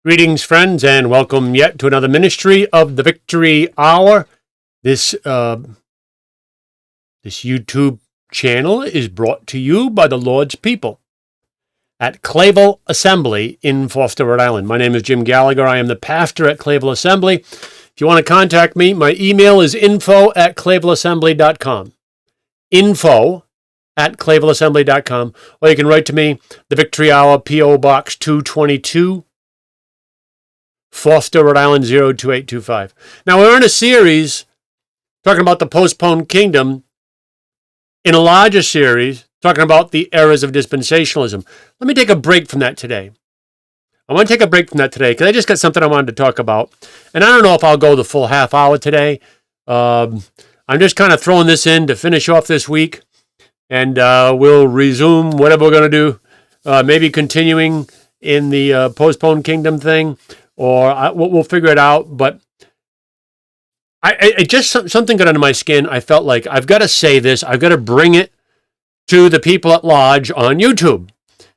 Greetings, friends, and welcome yet to another ministry of the Victory Hour. This YouTube channel is brought to you by the Lord's people at Clavel Assembly in Foster, Rhode Island. My name is Jim Gallagher. I am the pastor at Clavel Assembly. If you want to contact me, my email is info@clavelassembly.com. Info@clavelassembly.com. Or you can write to me, the Victory Hour, P.O. Box 222. Foster, Rhode Island, 02825. Now, we're in a series talking about the postponed kingdom in a larger series talking about the errors of dispensationalism. Let me take a break from that today. I want to take a break from that today because I just got something I wanted to talk about. And I don't know if I'll go the full half hour today. I'm just kind of throwing this in to finish off this week. And we'll resume whatever we're going to do. Maybe continuing in the postponed kingdom thing. Or we'll figure it out. But I just something got under my skin. I felt like I've got to say this. I've got to bring it to the people at large on YouTube.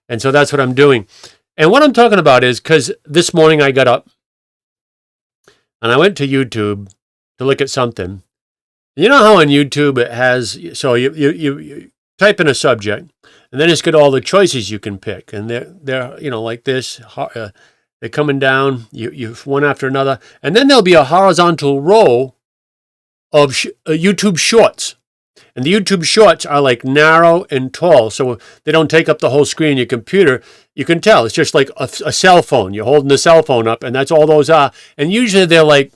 And so that's what I'm doing. And what I'm talking about is because this morning I got up and I went to YouTube to look at something. You know how on YouTube it has, so you type in a subject and then it's got all the choices you can pick. And they're like this. They're coming down, you one after another, and then there'll be a horizontal row of YouTube shorts. And the YouTube shorts are like narrow and tall, so they don't take up the whole screen of your computer. You can tell. It's just like a cell phone. You're holding the cell phone up, and that's all those are. And usually they're like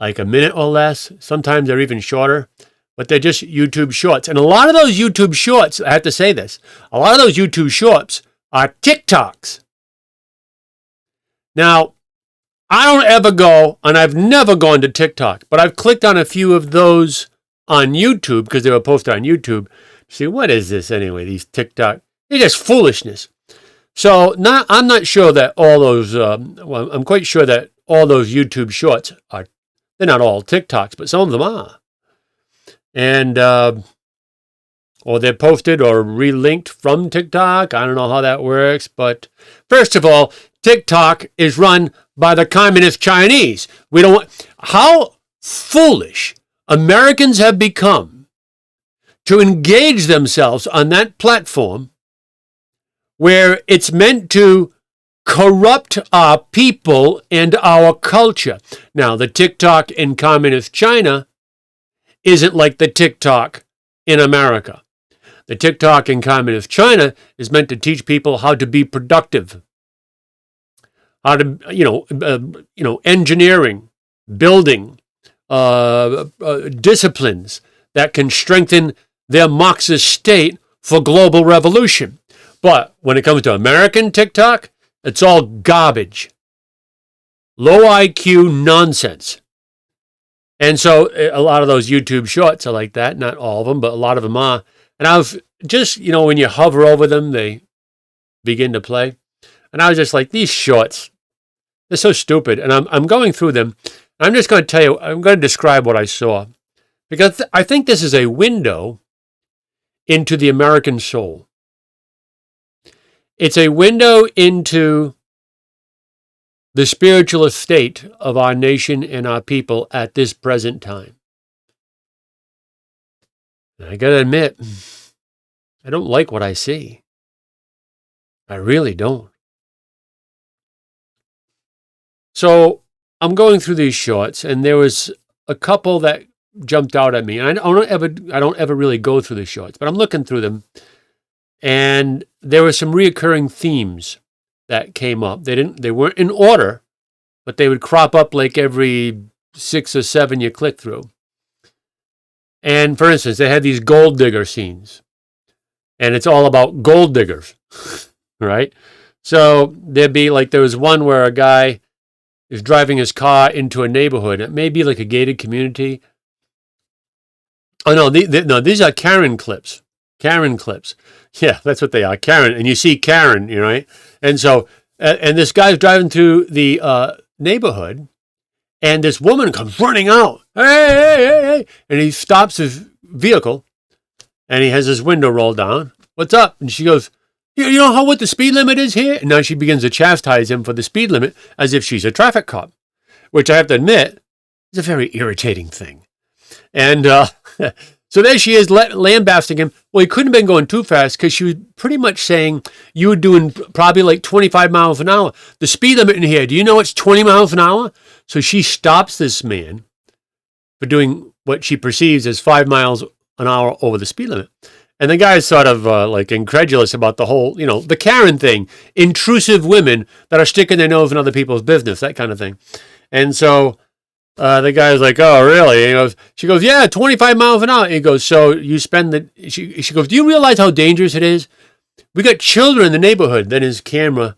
a minute or less. Sometimes they're even shorter, but they're just YouTube shorts. And a lot of those YouTube shorts, I have to say this, a lot of those YouTube shorts are TikToks. Now, I don't ever go, and I've never gone to TikTok, but I've clicked on a few of those on YouTube because they were posted on YouTube. See, what is this anyway, these TikTok? They're just foolishness. So I'm not sure that all those, I'm quite sure that all those YouTube shorts they're not all TikToks, but some of them are. And, or they're posted or relinked from TikTok. I don't know how that works, but first of all, TikTok is run by the communist Chinese. How foolish Americans have become to engage themselves on that platform where it's meant to corrupt our people and our culture. Now, the TikTok in communist China isn't like the TikTok in America. The TikTok in communist China is meant to teach people how to be productive. How to, engineering, building, disciplines that can strengthen their Marxist state for global revolution. But when it comes to American TikTok, it's all garbage. Low IQ nonsense. And so a lot of those YouTube shorts are like that. Not all of them, but a lot of them are. And I've just, when you hover over them, they begin to play. And I was just like, these shorts, they're so stupid. And I'm going through them. I'm just going to tell you, I'm going to describe what I saw. Because I think this is a window into the American soul. It's a window into the spiritual state of our nation and our people at this present time. And I got to admit, I don't like what I see. I really don't. So I'm going through these shorts, and there was a couple that jumped out at me. And I don't ever really go through the shorts, but I'm looking through them, and there were some reoccurring themes that came up. They weren't in order, but they would crop up like every 6 or 7 you click through. And for instance, they had these gold digger scenes, and it's all about gold diggers, right? So there was one where a guy is driving his car into a neighborhood. It may be like a gated community. Oh, no, these are Karen clips. Karen clips. Yeah, that's what they are, Karen. And you see Karen, right? And so, and this guy's driving through the neighborhood, and this woman comes running out. Hey. And he stops his vehicle, and he has his window rolled down. What's up? And she goes, You know what the speed limit is here? And now she begins to chastise him for the speed limit as if she's a traffic cop, which I have to admit is a very irritating thing. And so there she is lambasting him. Well, he couldn't have been going too fast because she was pretty much saying you were doing probably like 25 miles an hour. The speed limit in here, do you know it's 20 miles an hour? So she stops this man for doing what she perceives as 5 miles an hour over the speed limit. And the guy's sort of like incredulous about the whole, the Karen thing, intrusive women that are sticking their nose in other people's business, that kind of thing. And so the guy's like, oh, really? She goes, yeah, 25 miles an hour. He goes, so you spend she goes, do you realize how dangerous it is? We got children in the neighborhood. Then his camera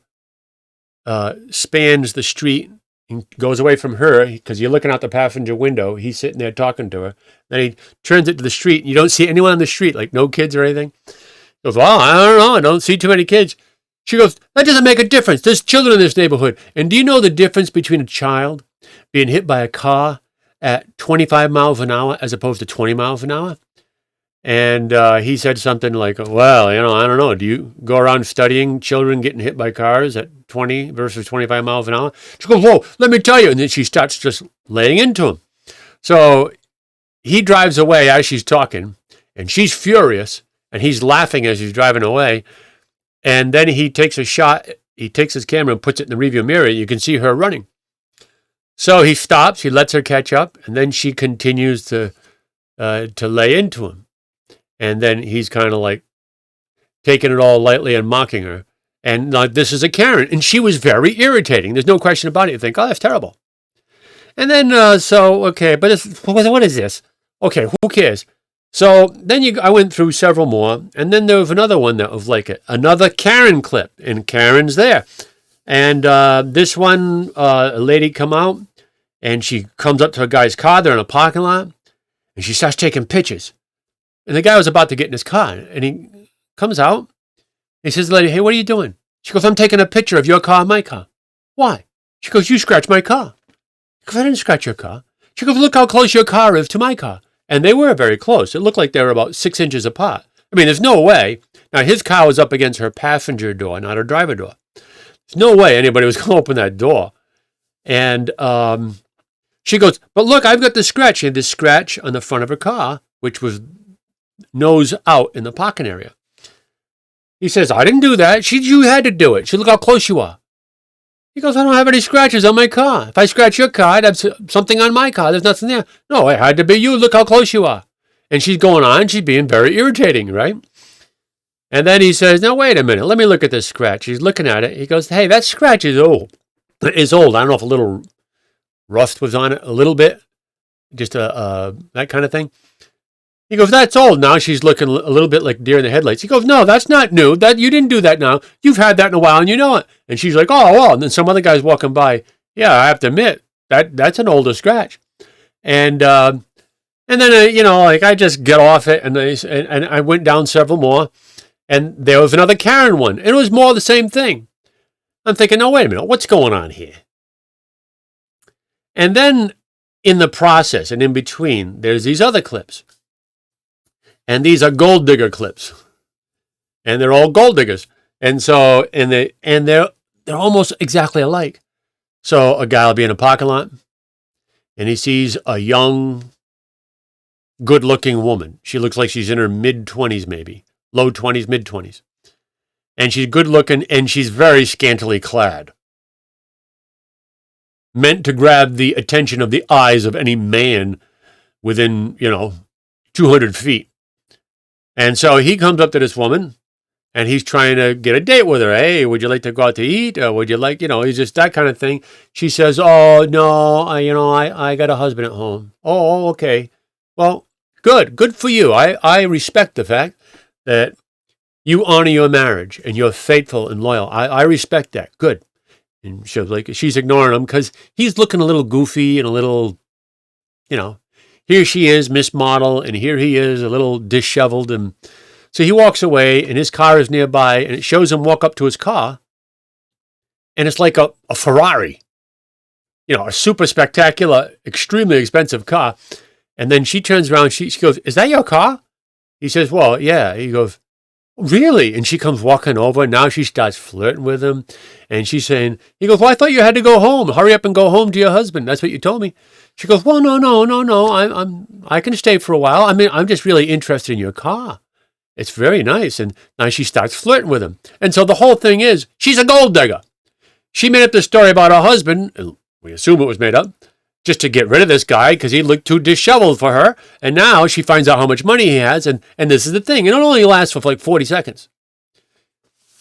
spans the street and goes away from her because you're looking out the passenger window. He's sitting there talking to her. Then he turns it to the street and you don't see anyone on the street, like no kids or anything. He goes, well, I don't know. I don't see too many kids. She goes, that doesn't make a difference. There's children in this neighborhood. And do you know the difference between a child being hit by a car at 25 miles an hour as opposed to 20 miles an hour? And he said something like, well, I don't know. Do you go around studying children getting hit by cars at 20 versus 25 miles an hour? She goes, whoa, let me tell you. And then she starts just laying into him. So he drives away as she's talking, and she's furious, and he's laughing as he's driving away. And then he takes a shot. He takes his camera and puts it in the rearview mirror. You can see her running. So he stops. He lets her catch up, and then she continues to lay into him. And then he's kind of like taking it all lightly and mocking her. And like, this is a Karen. And she was very irritating. There's no question about it. You think, oh, that's terrible. And then, okay, but what is this? Okay, who cares? So then I went through several more. And then there was another one that was like another Karen clip. And Karen's there. And this one, a lady come out. And she comes up to a guy's car. They're in a parking lot. And she starts taking pictures. And the guy was about to get in his car, and he comes out. He says to the lady, hey, what are you doing? She goes, I'm taking a picture of your car and my car. Why? She goes, you scratched my car. He goes, I didn't scratch your car. She goes, look how close your car is to my car. And they were very close. It looked like they were about 6 inches apart. I mean, there's no way. Now, his car was up against her passenger door, not her driver door. There's no way anybody was going to open that door. And she goes, but look, I've got the scratch. She had this scratch on the front of her car, which was nose out in the parking area. He says, I didn't do that. You had to do it. Look how close you are. He goes, I don't have any scratches on my car. If I scratch your car, I'd have something on my car. There's nothing there. No, it had to be you. Look how close you are. And she's going on. She's being very irritating, right? And then he says, now, wait a minute. Let me look at this scratch. He's looking at it. He goes, hey, that scratch is old. It's old. I don't know if a little rust was on it a little bit. Just that kind of thing. He goes, that's old. Now she's looking a little bit like deer in the headlights. He goes, no, that's not new. That you didn't do that now. You've had that in a while and you know it. And she's like, oh, well. And then some other guy's walking by. Yeah, I have to admit, that's an older scratch. And then, like I just get off it and I went down several more. And there was another Karen one. And it was more of the same thing. I'm thinking, no, wait a minute. What's going on here? And then in the process and in between, there's these other clips. And these are gold digger clips. And they're all gold diggers. And so, they're almost exactly alike. So a guy will be in a parking lot and he sees a young, good-looking woman. She looks like she's in her mid-20s maybe. Low 20s, mid-20s. And she's good-looking and she's very scantily clad. Meant to grab the attention of the eyes of any man within, 200 feet. And so he comes up to this woman, and he's trying to get a date with her. Hey, would you like to go out to eat? Or would you like, he's just that kind of thing. She says, oh, no, I got a husband at home. Oh, okay. Well, good for you. I respect the fact that you honor your marriage, and you're faithful and loyal. I respect that. Good. And she's ignoring him because he's looking a little goofy and a little, here she is, Miss Model, and here he is, a little disheveled. And so he walks away, and his car is nearby, and it shows him walk up to his car, and it's like a Ferrari, a super spectacular, extremely expensive car. And then she turns around, she goes, is that your car? He says, well, yeah. He goes, Really? And she comes walking over. Now she starts flirting with him. And she's saying, he goes, well, I thought you had to go home. Hurry up and go home to your husband. That's what you told me. She goes, well, no. I can stay for a while. I mean, I'm just really interested in your car. It's very nice. And now she starts flirting with him. And so the whole thing is, she's a gold digger. She made up this story about her husband, and we assume it was made up, just to get rid of this guy because he looked too disheveled for her. And now she finds out how much money he has. And this is the thing. And it only lasts for like 40 seconds.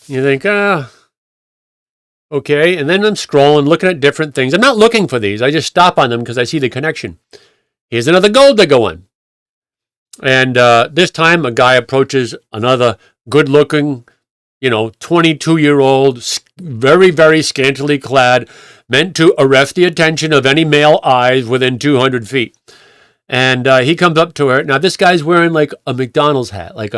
You think, okay. And then I'm scrolling, looking at different things. I'm not looking for these. I just stop on them because I see the connection. Here's another gold digger one. And this time a guy approaches another good-looking, 22-year-old, very, very scantily clad, meant to arrest the attention of any male eyes within 200 feet. And he comes up to her. Now, this guy's wearing like a McDonald's hat, like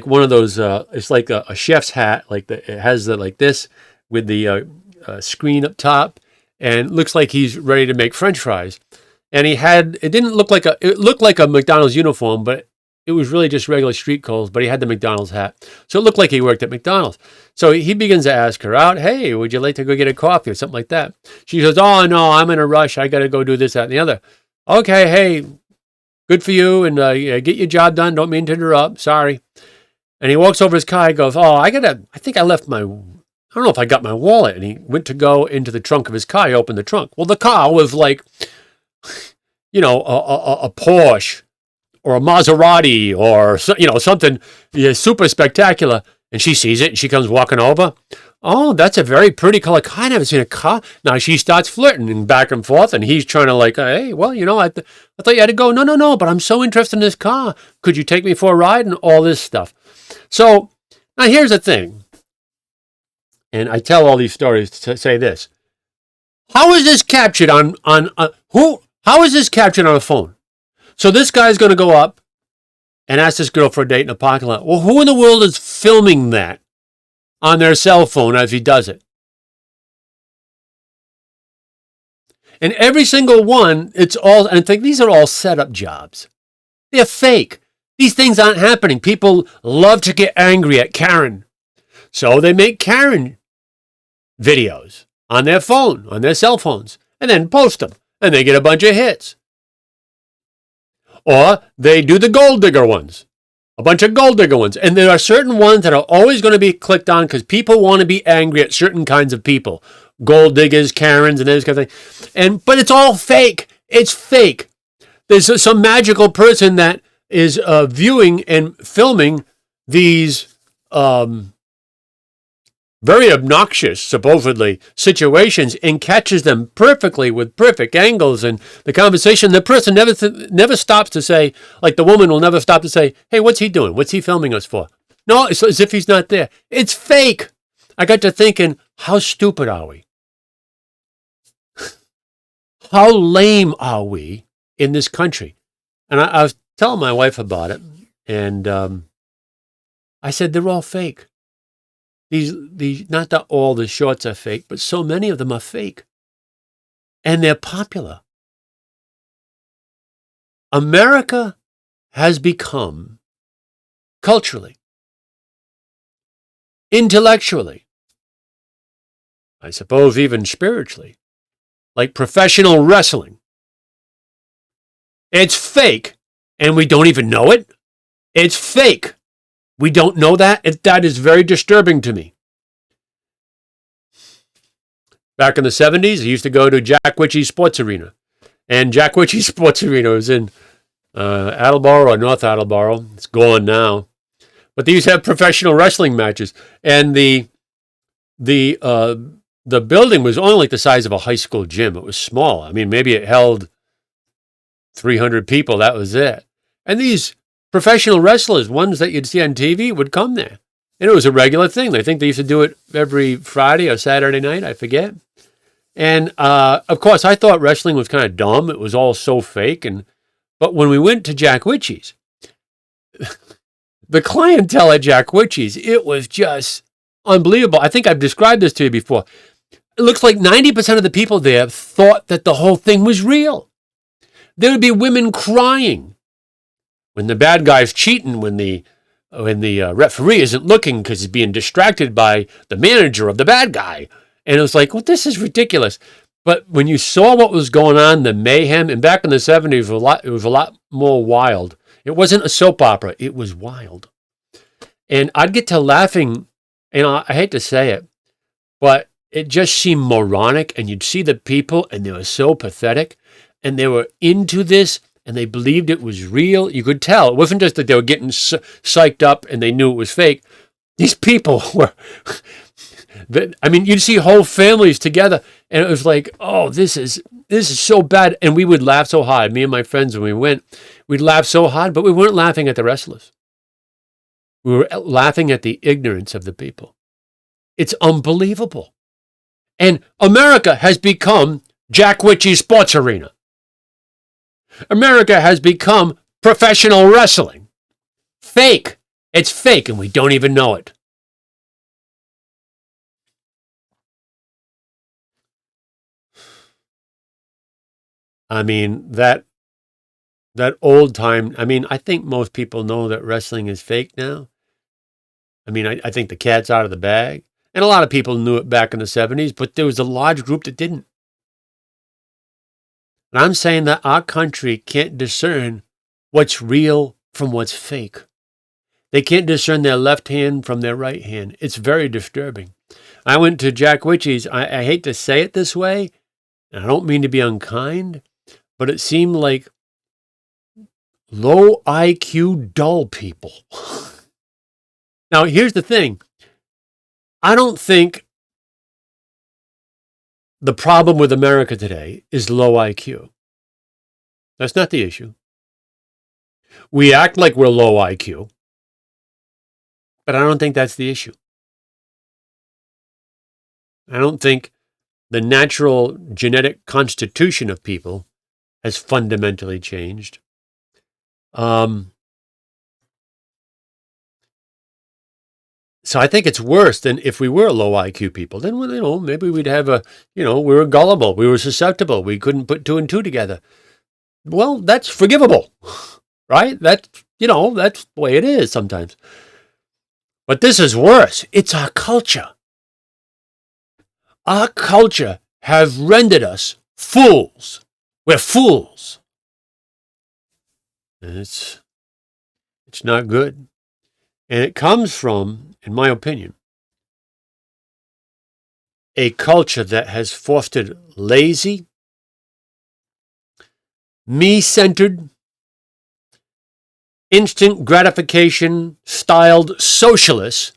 one of those, it's like a chef's hat, it has like this with the screen up top, and looks like he's ready to make French fries. And it looked like a McDonald's uniform, but it was really just regular street clothes, but he had the McDonald's hat. So it looked like he worked at McDonald's. So he begins to ask her out, hey, would you like to go get a coffee or something like that? She says, oh, no, I'm in a rush. I got to go do this, that, and the other. Okay, hey, good for you, and get your job done. Don't mean to interrupt. Sorry. And he walks over his car. He goes, oh, I think I left I don't know if I got my wallet. And he went to go into the trunk of his car. He opened the trunk. Well, the car was like, a Porsche or a Maserati or, something super spectacular. And she sees it and she comes walking over. Oh, that's a very pretty color car. I never seen a car. Now she starts flirting and back and forth. And he's trying to hey, well, I thought you had to go. No, but I'm so interested in this car. Could you take me for a ride and all this stuff? So now here's the thing. And I tell all these stories to say this. How is this captured how is this captured on a phone? So this guy's going to go up and ask this girl for a date in a parking lot. Well, who in the world is filming that on their cell phone as he does it? And every single one, and I think these are all setup jobs. They're fake. These things aren't happening. People love to get angry at Karen. So they make Karen videos on their phone, on their cell phones, and then post them. And they get a bunch of hits. Or they do the gold digger ones. A bunch of gold digger ones. And there are certain ones that are always going to be clicked on because people want to be angry at certain kinds of people. Gold diggers, Karens, and this kind of thing. But it's all fake. It's fake. There's some magical person that is viewing and filming these very obnoxious, supposedly, situations and catches them perfectly with perfect angles and the conversation. The person never stops to say, like the woman will never stop to say, hey, what's he doing? What's he filming us for? No, it's as if he's not there. It's fake. I got to thinking, how stupid are we? How lame are we in this country? And I was telling my wife about it, and I said, they're all fake. These not that all the shorts are fake, but so many of them are fake. And they're popular. America has become, culturally, intellectually, I suppose even spiritually, like professional wrestling. It's fake, and we don't even know it. It's fake. We don't know that. That is very disturbing to me. Back in the 70s, I used to go to Jack Witchy's Sports Arena. And Jack Witchy's Sports Arena was in Attleboro or North Attleboro. It's gone now. But they used to have professional wrestling matches. And the building was only like the size of a high school gym. It was small. I mean, maybe it held 300 people. That was it. And these professional wrestlers, ones that you'd see on TV, would come there. And it was a regular thing. I think they used to do it every Friday or Saturday night. I forget. And, of course, I thought wrestling was kind of dumb. It was all so fake. But when we went to Jack Witchy's, the clientele at Jack Witchy's, it was just unbelievable. I think I've described this to you before. It looks like 90% of the people there thought that the whole thing was real. There would be women crying when the bad guy's cheating, when the when the referee isn't looking because he's being distracted by the manager of the bad guy. And it was like, well, this is ridiculous. But when you saw what was going on, the mayhem, and back in the 70s, it was a lot more wild. It wasn't a soap opera. It was wild. And I'd get to laughing, and I hate to say it, but it just seemed moronic. And you'd see the people, and they were so pathetic, and they were into this, and they believed it was real. You could tell. It wasn't just that they were getting psyched up and they knew it was fake. These people were, I mean, you'd see whole families together, and it was like, oh, this is so bad. And we would laugh so hard. Me and my friends, when we went, we'd laugh so hard, but we weren't laughing at the wrestlers. We were laughing at the ignorance of the people. It's unbelievable. And America has become Jack Ritchie's sports arena. America has become professional wrestling. Fake. It's fake, and we don't even know it. I mean, that old time, I mean, I think most people know that wrestling is fake now. I mean, I think the cat's out of the bag. And a lot of people knew it back in the 70s, but there was a large group that didn't. And I'm saying that our country can't discern what's real from what's fake. They can't discern their left hand from their right hand. It's very disturbing. I went to Jack Ritchie's. I hate to say it this way, and I don't mean to be unkind, but it seemed like low IQ, dull people. Now, here's the thing. I don't think the problem with America today is low IQ. That's not the issue. We act like we're low IQ, but I don't think that's the issue. I don't think the natural genetic constitution of people has fundamentally changed. So I think it's worse than if we were low IQ people. Then, maybe we'd have we were gullible, we were susceptible, we couldn't put two and two together. Well, that's forgivable, right? That's the way it is sometimes. But this is worse. It's our culture. Our culture has rendered us fools. We're fools. And it's not good. And it comes from, in my opinion, a culture that has fostered lazy, me-centered, instant gratification styled socialists.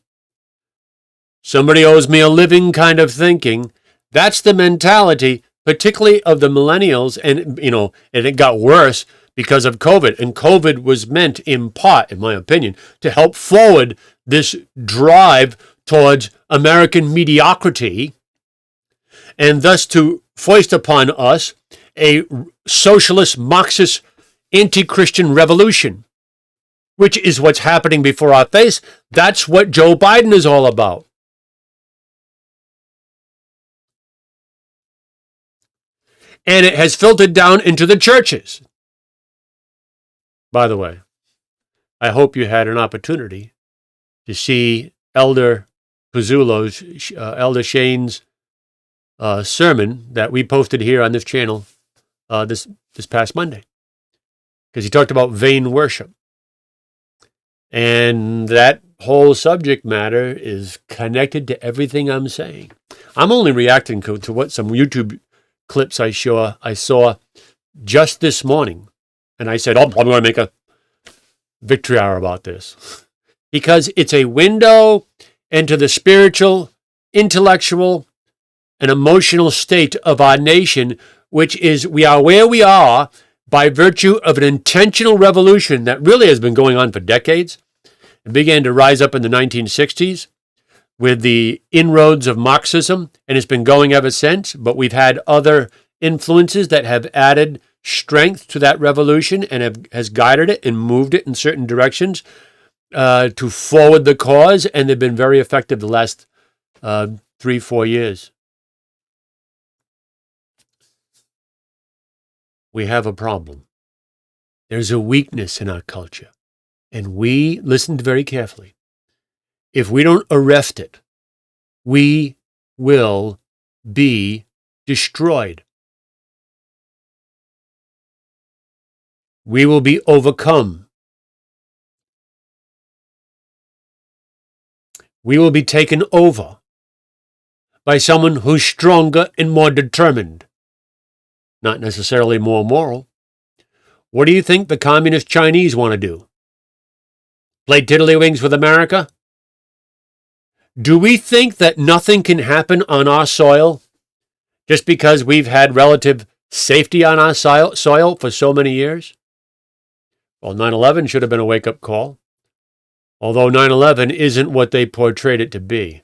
Somebody owes me a living kind of thinking. That's the mentality, particularly of the millennials. And, and it got worse because of COVID. And COVID was meant, in part, in my opinion, to help forward this drive towards American mediocrity, and thus to foist upon us a socialist, Marxist, anti-Christian revolution, which is what's happening before our face. That's what Joe Biden is all about. And it has filtered down into the churches. By the way, I hope you had an opportunity to see Elder Pizzulo's, Elder Shane's sermon that we posted here on this channel this past Monday. Because he talked about vain worship. And that whole subject matter is connected to everything I'm saying. I'm only reacting to what some YouTube clips I saw just this morning. And I said, I'm going to make a victory hour about this. Because it's a window into the spiritual, intellectual, and emotional state of our nation, which is we are where we are by virtue of an intentional revolution that really has been going on for decades. It began to rise up in the 1960s with the inroads of Marxism, and it's been going ever since. But we've had other influences that have added strength to that revolution and has guided it and moved it in certain directions to forward the cause, and they've been very effective the last 3-4 years. We have a problem. There's a weakness in our culture. And we, listened very carefully, if we don't arrest it, we will be destroyed. We will be overcome. We will be taken over by someone who's stronger and more determined, not necessarily more moral. What do you think the communist Chinese want to do? Play tiddlywinks with America? Do we think that nothing can happen on our soil just because we've had relative safety on our soil for so many years? Well, 9/11 should have been a wake-up call, although 9/11 isn't what they portrayed it to be.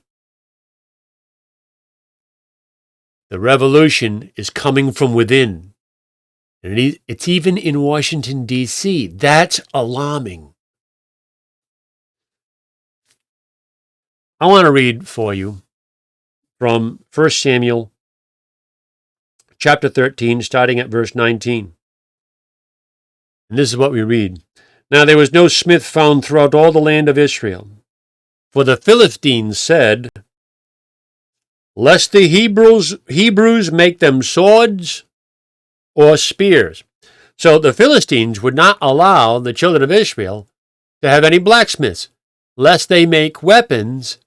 The revolution is coming from within, and it's even in Washington, D.C. That's alarming. I want to read for you from 1 Samuel chapter 13, starting at verse 19. And this is what we read. Now there was no smith found throughout all the land of Israel, for the Philistines said, lest the Hebrews make them swords or spears. So the Philistines would not allow the children of Israel to have any blacksmiths, lest they make weapons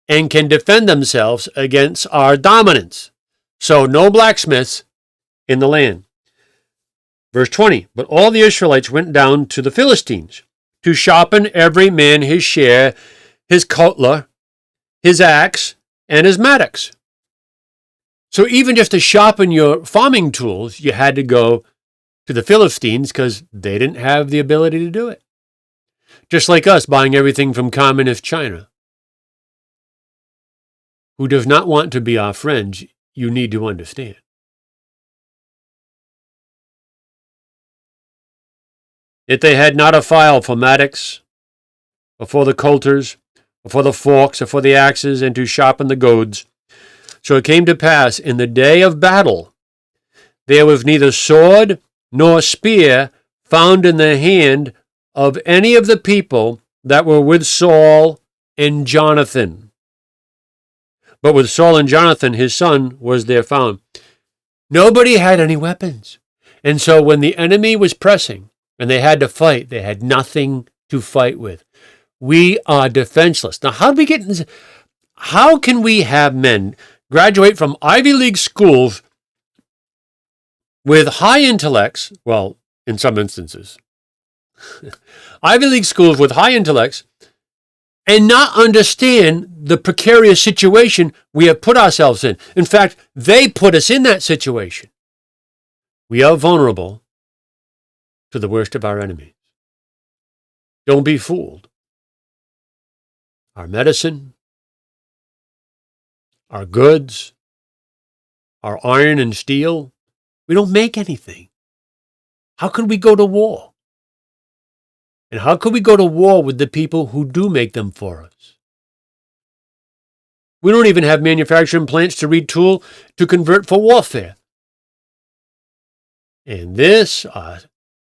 and can defend themselves against our dominance. So no blacksmiths in the land. Verse 20, but all the Israelites went down to the Philistines to sharpen every man his share, his cutler, his axe, and his mattocks. So even just to sharpen your farming tools, you had to go to the Philistines because they didn't have the ability to do it. Just like us buying everything from communist China, who does not want to be our friends, you need to understand. Yet they had not a file for mattocks, or for the coulters, or for the forks, or for the axes, and to sharpen the goads. So it came to pass in the day of battle, there was neither sword nor spear found in the hand of any of the people that were with Saul and Jonathan. But with Saul and Jonathan, his son, was there found. Nobody had any weapons. And so when the enemy was pressing and they had to fight, they had nothing to fight with. We are defenseless. Now, how can we have men graduate from Ivy League schools with high intellects, well, in some instances, Ivy League schools with high intellects, and not understand the precarious situation we have put ourselves in? In fact, they put us in that situation. We are vulnerable to the worst of our enemies. Don't be fooled. Our medicine, our goods, our iron and steel, we don't make anything. How could we go to war? And how could we go to war with the people who do make them for us? We don't even have manufacturing plants to retool to convert for warfare. And this, our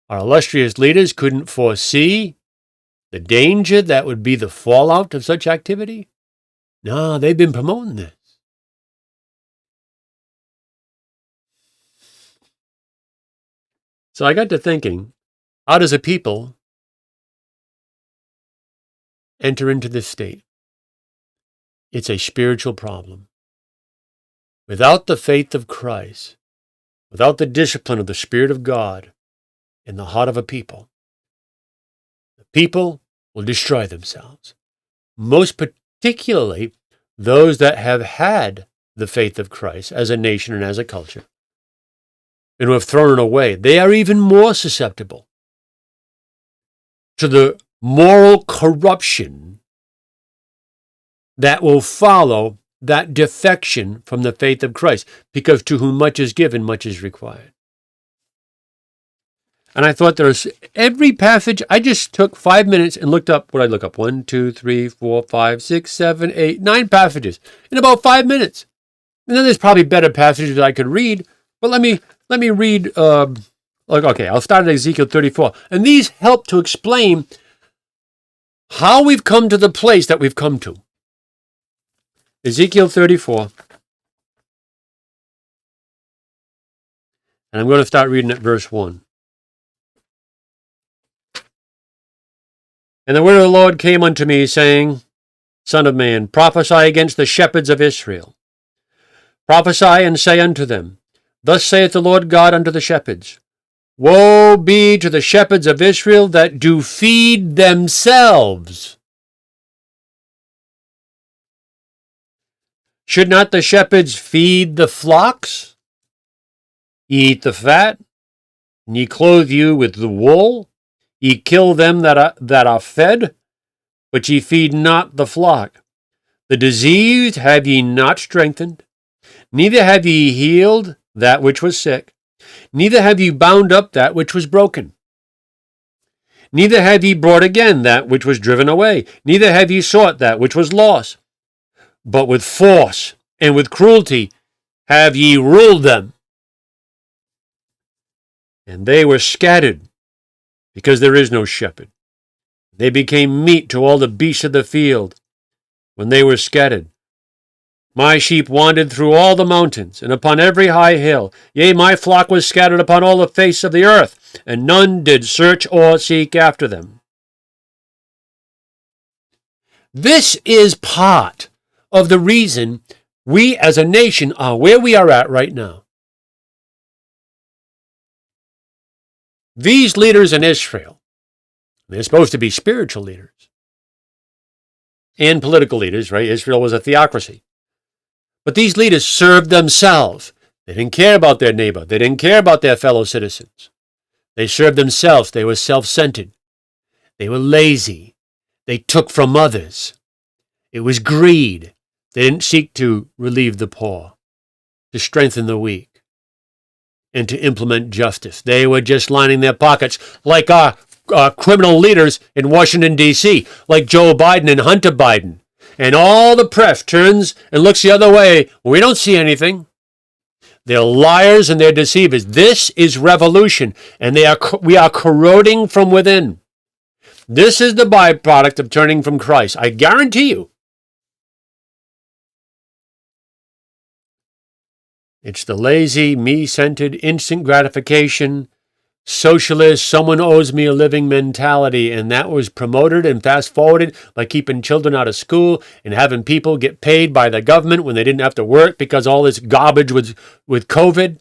illustrious leaders couldn't foresee the danger that would be the fallout of such activity? No, they've been promoting this. So I got to thinking, how does a people enter into this state? It's a spiritual problem. Without the faith of Christ, without the discipline of the Spirit of God in the heart of a people, the people will destroy themselves. Most particularly those that have had the faith of Christ as a nation and as a culture, and who have thrown it away. They are even more susceptible to the moral corruption that will follow that defection from the faith of Christ, because to whom much is given, much is required. And I thought there's every passage, I just took 5 minutes and looked up, what I look up? 1, 2, 3, 4, 5, 6, 7, 8, 9 passages in about 5 minutes. And then there's probably better passages that I could read, but let me read, okay, I'll start at Ezekiel 34. And these help to explain how we've come to the place that we've come to. Ezekiel 34. And I'm going to start reading at verse 1. And the word of the Lord came unto me, saying, Son of man, prophesy against the shepherds of Israel. Prophesy and say unto them, Thus saith the Lord God unto the shepherds, Woe be to the shepherds of Israel that do feed themselves. Should not the shepherds feed the flocks? Ye eat the fat, and ye clothe you with the wool. Ye kill them that are fed, but ye feed not the flock. The diseased have ye not strengthened, neither have ye healed that which was sick, neither have ye bound up that which was broken. Neither have ye brought again that which was driven away, neither have ye sought that which was lost. But with force and with cruelty have ye ruled them. And they were scattered, because there is no shepherd. They became meat to all the beasts of the field, when they were scattered. My sheep wandered through all the mountains, and upon every high hill. Yea, my flock was scattered upon all the face of the earth, and none did search or seek after them. This is part of the reason we as a nation are where we are at right now. These leaders in Israel, they're supposed to be spiritual leaders and political leaders, right? Israel was a theocracy. But these leaders served themselves. They didn't care about their neighbor. They didn't care about their fellow citizens. They served themselves. They were self-centered. They were lazy. They took from others. It was greed. They didn't seek to relieve the poor, to strengthen the weak, and to implement justice. They were just lining their pockets like our criminal leaders in Washington, D.C., like Joe Biden and Hunter Biden. And all the press turns and looks the other way. We don't see anything. They're liars and they're deceivers. This is revolution, and we are corroding from within. This is the byproduct of turning from Christ. I guarantee you. It's the lazy, me-centered, instant gratification, socialist, someone owes me a living mentality, and that was promoted and fast-forwarded by keeping children out of school and having people get paid by the government when they didn't have to work because all this garbage with COVID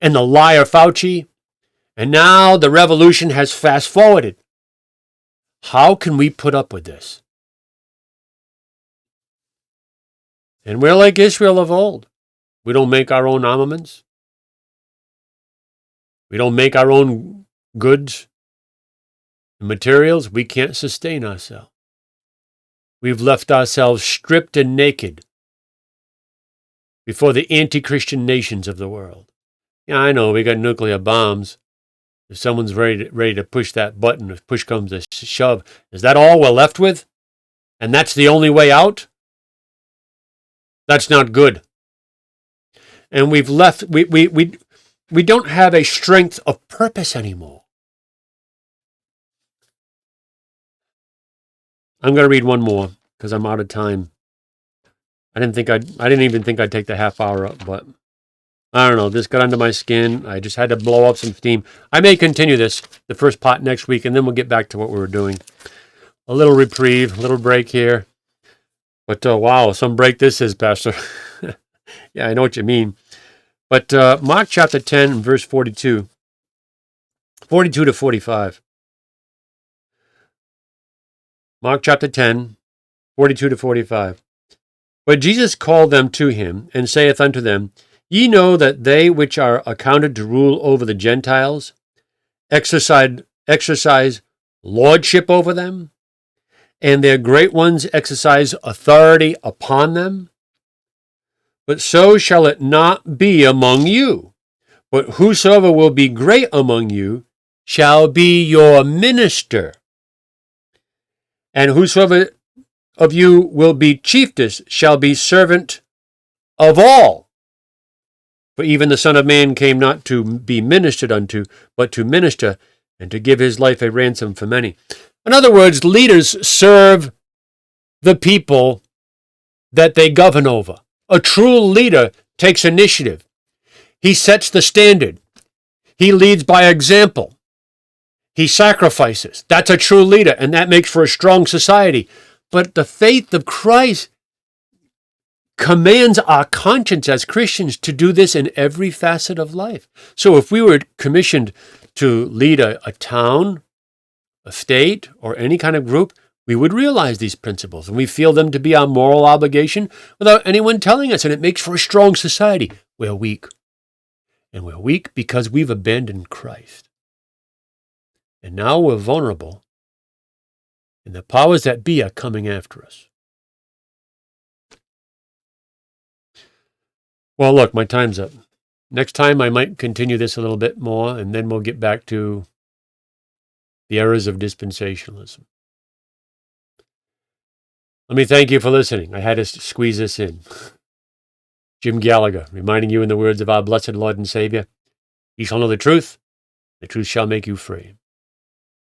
and the liar Fauci. And now the revolution has fast-forwarded. How can we put up with this? And we're like Israel of old. We don't make our own armaments. We don't make our own goods and materials. We can't sustain ourselves. We've left ourselves stripped and naked before the anti-Christian nations of the world. Yeah, I know we got nuclear bombs. If someone's ready to push that button, if push comes to shove, is that all we're left with? And that's the only way out? That's not good. And we've left, we don't have a strength of purpose anymore. I'm going to read one more because I'm out of time. I didn't even think I'd take the half hour up, but I don't know. This got under my skin. I just had to blow up some steam. I may continue the first part next week, and then we'll get back to what we were doing. A little reprieve, a little break here. But wow, some break this is, Pastor. Yeah, I know what you mean. But Mark chapter 10, verse 42 to 45. Mark chapter 10, 42 to 45. But Jesus called them to him, and saith unto them, Ye know that they which are accounted to rule over the Gentiles exercise lordship over them, and their great ones exercise authority upon them? But so shall it not be among you. But whosoever will be great among you shall be your minister. And whosoever of you will be chiefest shall be servant of all. For even the Son of Man came not to be ministered unto, but to minister, and to give his life a ransom for many. In other words, leaders serve the people that they govern over. A true leader takes initiative. He sets the standard. He leads by example. He sacrifices. That's a true leader, and that makes for a strong society. But the faith of Christ commands our conscience as Christians to do this in every facet of life. So if we were commissioned to lead a town, a state, or any kind of group, we would realize these principles, and we feel them to be our moral obligation without anyone telling us, and it makes for a strong society. We're weak. And we're weak because we've abandoned Christ. And now we're vulnerable, and the powers that be are coming after us. Well, look, my time's up. Next time I might continue this a little bit more, and then we'll get back to the errors of dispensationalism. Let me thank you for listening. I had to squeeze this in. Jim Gallagher, reminding you in the words of our blessed Lord and Savior, "You shall know the truth shall make you free."